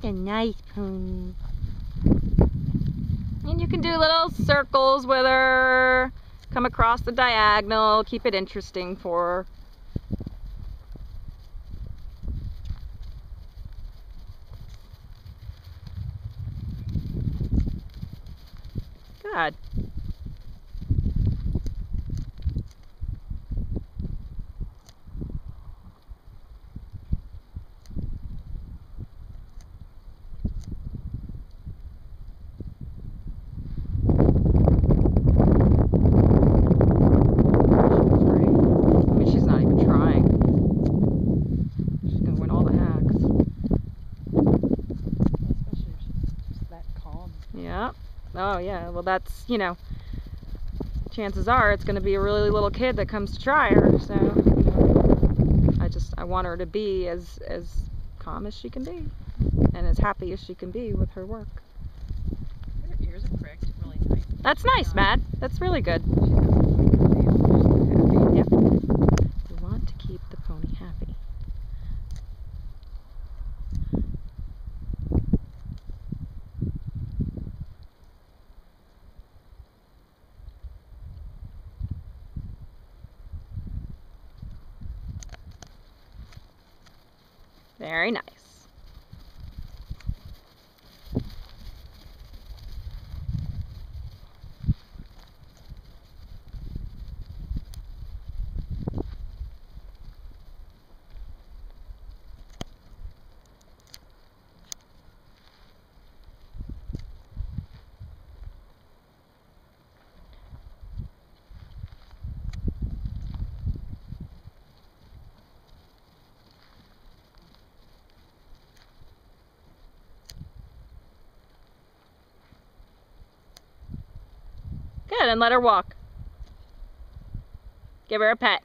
a nice pony. And you can do little circles with her, come across the diagonal, keep it interesting for her. Good. Yeah. Oh yeah. Well, that's, you know, chances are it's going to be a really little kid that comes to try her. So, you know, I want her to be as calm as she can be, and as happy as she can be with her work. Her ears are pricked really tight. That's nice, Matt. That's really good. Yep. We want to keep the pony happy. Very nice. Good, and let her walk. Give her a pet.